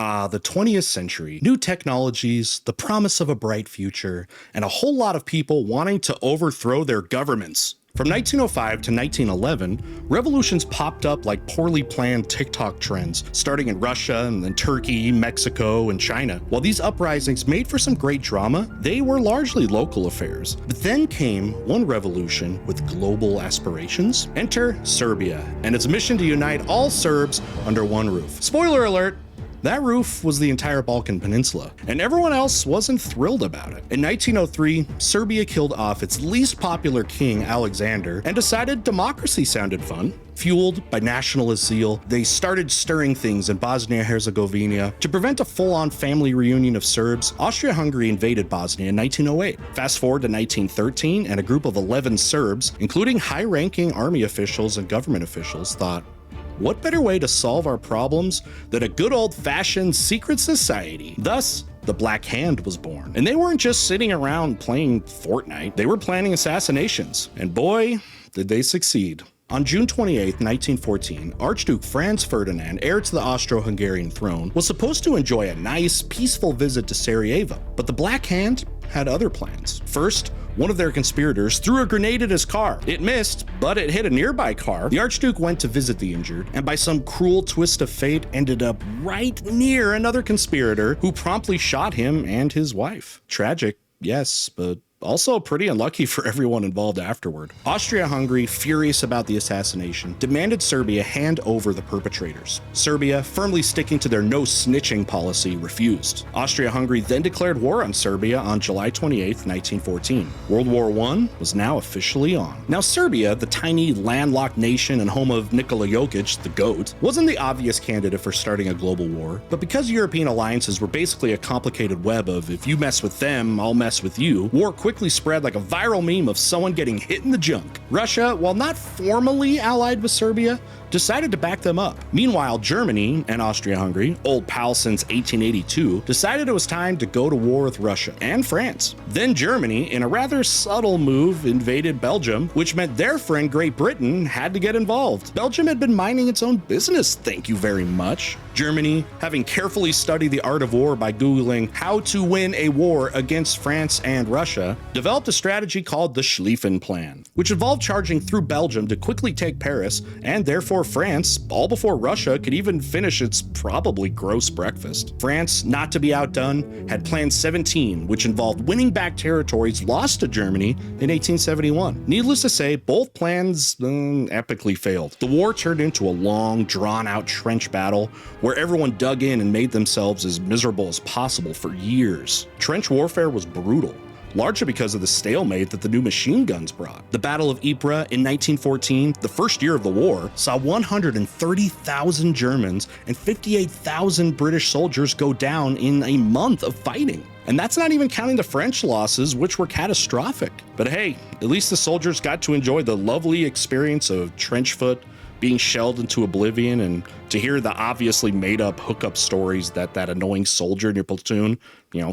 The 20th century, new technologies, the promise of a bright future, and a whole lot of people wanting to overthrow their governments. From 1905 to 1911, revolutions popped up like poorly planned TikTok trends, starting in Russia and then Turkey, Mexico, and China. While these uprisings made for some great drama, they were largely local affairs. But then came one revolution with global aspirations. Enter Serbia, and its mission to unite all Serbs under one roof. Spoiler alert! That roof was the entire Balkan Peninsula, and everyone else wasn't thrilled about it. In 1903, Serbia killed off its least popular king, Alexander, and decided democracy sounded fun. Fueled by nationalist zeal, they started stirring things in Bosnia-Herzegovina. To prevent a full-on family reunion of Serbs, Austria-Hungary invaded Bosnia in 1908. Fast forward to 1913, and a group of 11 Serbs, including high-ranking army officials and government officials, thought, what better way to solve our problems than a good old-fashioned secret society? Thus, the Black Hand was born. And they weren't just sitting around playing Fortnite, they were planning assassinations. And boy, did they succeed. On June 28, 1914, Archduke Franz Ferdinand, heir to the Austro-Hungarian throne, was supposed to enjoy a nice, peaceful visit to Sarajevo. But the Black Hand had other plans. First, one of their conspirators threw a grenade at his car. It missed, but it hit a nearby car. The Archduke went to visit the injured, and by some cruel twist of fate, ended up right near another conspirator who promptly shot him and his wife. Tragic, yes, but also pretty unlucky for everyone involved afterward. Austria-Hungary, furious about the assassination, demanded Serbia hand over the perpetrators. Serbia, firmly sticking to their no-snitching policy, refused. Austria-Hungary then declared war on Serbia on July 28, 1914. World War I was now officially on. Now Serbia, the tiny landlocked nation and home of Nikola Jokic, the GOAT, wasn't the obvious candidate for starting a global war, but because European alliances were basically a complicated web of if you mess with them, I'll mess with you, war quickly spread like a viral meme of someone getting hit in the junk. Russia, while not formally allied with Serbia, decided to back them up. Meanwhile, Germany and Austria-Hungary, old pals since 1882, decided it was time to go to war with Russia and France. Then Germany, in a rather subtle move, invaded Belgium, which meant their friend Great Britain had to get involved. Belgium had been minding its own business, thank you very much. Germany, having carefully studied the art of war by Googling how to win a war against France and Russia, developed a strategy called the Schlieffen Plan, which involved charging through Belgium to quickly take Paris, and therefore France, all before Russia could even finish its probably gross breakfast. France, not to be outdone, had Plan 17, which involved winning back territories lost to Germany in 1871. Needless to say, both plans epically failed. The war turned into a long, drawn-out trench battle where everyone dug in and made themselves as miserable as possible for years. Trench warfare was brutal, largely because of the stalemate that the new machine guns brought. The Battle of Ypres in 1914, the first year of the war, saw 130,000 Germans and 58,000 British soldiers go down in a month of fighting. And that's not even counting the French losses, which were catastrophic. But hey, at least the soldiers got to enjoy the lovely experience of trench foot, being shelled into oblivion, and to hear the obviously made-up hookup stories that annoying soldier in your platoon,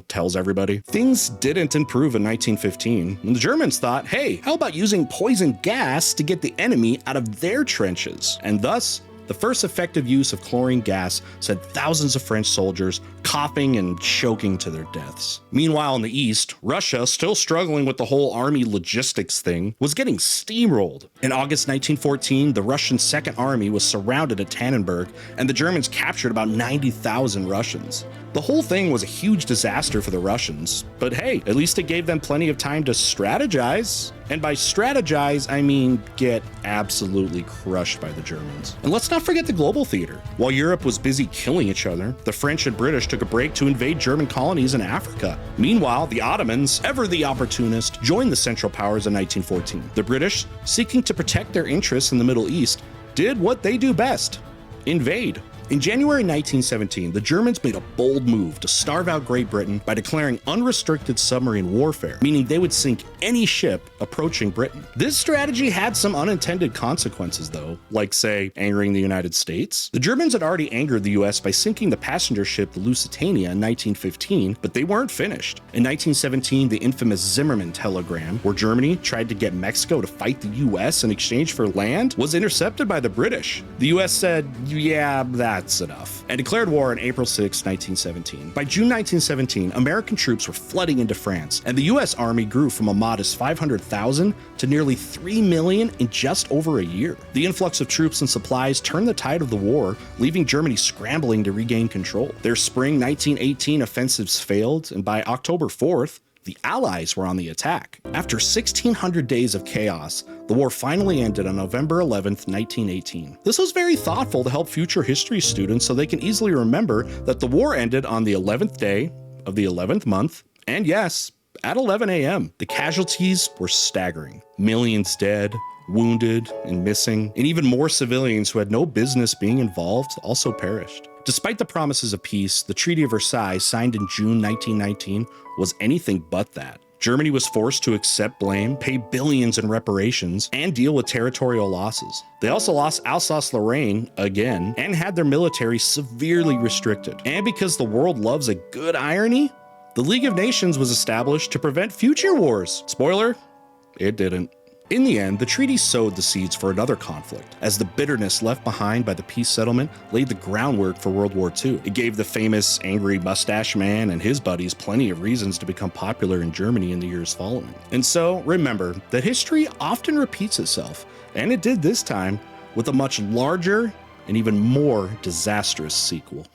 tells everybody. Things didn't improve in 1915, when the Germans thought, hey, how about using poison gas to get the enemy out of their trenches? And thus, the first effective use of chlorine gas sent thousands of French soldiers coughing and choking to their deaths. Meanwhile, in the east, Russia, still struggling with the whole army logistics thing, was getting steamrolled. In August 1914, the Russian Second Army was surrounded at Tannenberg, and the Germans captured about 90,000 Russians. The whole thing was a huge disaster for the Russians, but hey, at least it gave them plenty of time to strategize. And by strategize, I mean get absolutely crushed by the Germans. And let's not forget the global theater. While Europe was busy killing each other, the French and British took a break to invade German colonies in Africa. Meanwhile, the Ottomans, ever the opportunist, joined the Central Powers in 1914. The British, seeking to protect their interests in the Middle East, did what they do best: invade. In January 1917, the Germans made a bold move to starve out Great Britain by declaring unrestricted submarine warfare, meaning they would sink any ship approaching Britain. This strategy had some unintended consequences though, like say, angering the United States. The Germans had already angered the US by sinking the passenger ship the Lusitania in 1915, but they weren't finished. In 1917, the infamous Zimmermann telegram, where Germany tried to get Mexico to fight the US in exchange for land, was intercepted by the British. The US said, yeah, that's that's enough, and declared war on April 6, 1917. By June 1917, American troops were flooding into France, and the US Army grew from a modest 500,000 to nearly 3 million in just over a year. The influx of troops and supplies turned the tide of the war, leaving Germany scrambling to regain control. Their spring 1918 offensives failed, and by October 4th, the Allies were on the attack. After 1,600 days of chaos, the war finally ended on November 11th, 1918. This was very thoughtful to help future history students so they can easily remember that the war ended on the 11th day of the 11th month, and yes, at 11 a.m. The casualties were staggering. Millions dead, wounded, and missing, and even more civilians who had no business being involved also perished. Despite the promises of peace, the Treaty of Versailles, signed in June 1919, was anything but that. Germany was forced to accept blame, pay billions in reparations, and deal with territorial losses. They also lost Alsace-Lorraine again, and had their military severely restricted. And because the world loves a good irony, the League of Nations was established to prevent future wars. Spoiler, it didn't. In the end, the treaty sowed the seeds for another conflict, as the bitterness left behind by the peace settlement laid the groundwork for World War II. It gave the famous angry mustache man and his buddies plenty of reasons to become popular in Germany in the years following. And so, remember that history often repeats itself, and it did this time with a much larger and even more disastrous sequel.